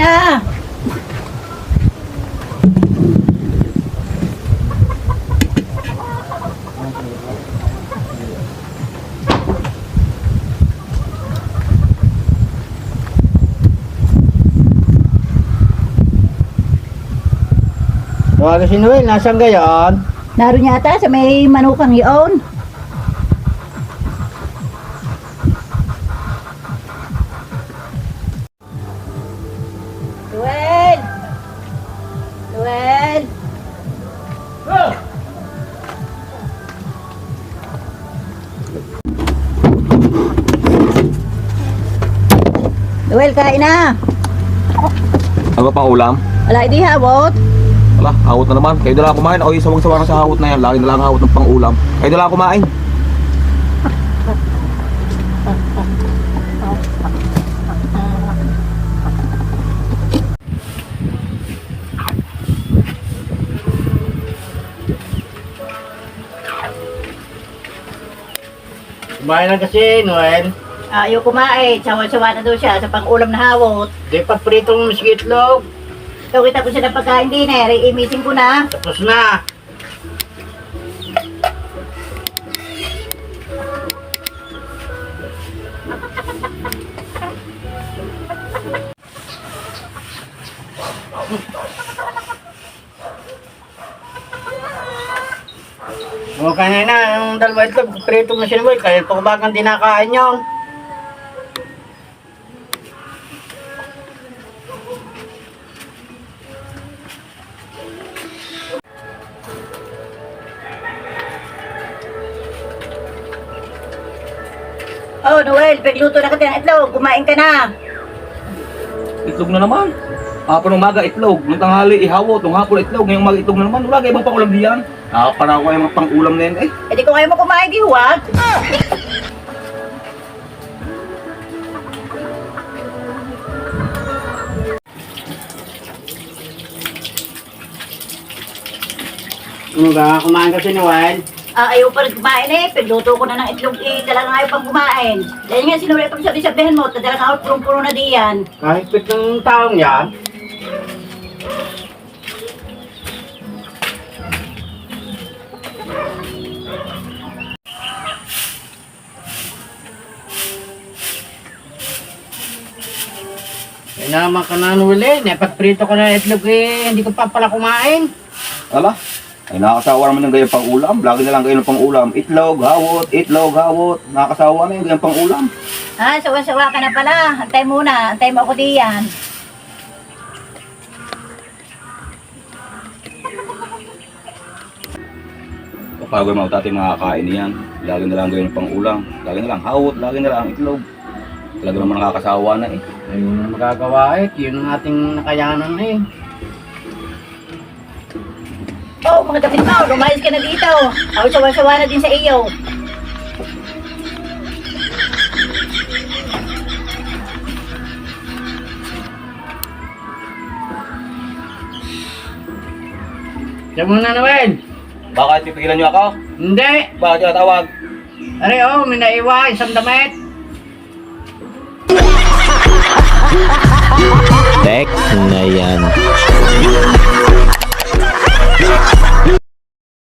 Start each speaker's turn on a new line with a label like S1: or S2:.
S1: na!
S2: Tawagan si Noel, nasaan gayon?
S1: Naroon yata sa may manukang iyon. Noel! Noel! Noel, kain na!
S3: Ano ba pang ulam?
S1: Wala, hindi habot.
S3: Wala, hawot na naman. Kayo na lang kumain. Ako'y sawang-sawa na sa hawot na yan. Lagi na lang hawot ng pang ulam. Kayo na lang kumain.
S2: Kumain lang kasi, Noel.
S1: Ayaw kumain. Sawa-sawa na daw siya sa pang-ulam na hawot.
S2: Di pa pritong masigitlog.
S1: Ito kita ko siya ng pagkain din eh. I-meeting ko na.
S2: Tapos na. O kanina, yung dalawa ito, prito mo siya, boy. Kaya pa bagang dinakain yun.
S1: Oh, Noel, pagluto na kita ng itlog. Kumain ka na.
S3: Itlog na naman. Hapon ng umaga, itlog. Nung tanghali, ihawot. Nung hapon, itlog. Ngayong umaga, itlog na naman. Wala kayo ibang pang ulam diyan. Nakapanaw ko yung mga pang ulam na yan. Eh,
S1: Eh di ko kayo mo kumain, di huwag.
S2: Kumain kasi, Noel.
S1: Ayaw pa rin kumain eh. Pagluto ko na ng itlog eh. Talagang ayaw pang kumain. Dahil nga sinuli pag sabi-sabihin mo, talagang ako purong-puro na diyan.
S2: Kahit pit ng taong yan. Kaya naman ka na, Noel eh. Napagprito ko na itlog eh. Hindi ko pa pala kumain.
S3: ala. Ay, nakakasawa naman yung gayang pang ulam. Lagi na lang kayo ng pang ulam. Itlog, hawot, itlog, hawot. Nakakasawa na yung gayang pang ulam.
S1: Sawa-sawa ka na pala. Antay muna. Antay mo ako diyan.
S3: Kapag mga tatay nakakain niyan, lagi na lang gawin ng pang ulam. Lagi na lang hawot, lagi na lang itlog. Talaga naman nakakasawa na eh.
S2: Ayun na magagawa eh. Yun ang ating nakayanan eh.
S1: Oh, mga kapit mo. Lumayas ka na dito. Ako sawa-sawa na din sa iyo.
S2: Diyan muna, Noel.
S3: Bakit pipigilan niyo ako?
S2: Hindi.
S3: Bakit niyo natawag?
S2: Are, oh, may naiwa. Isang damit.
S4: Tek na yan.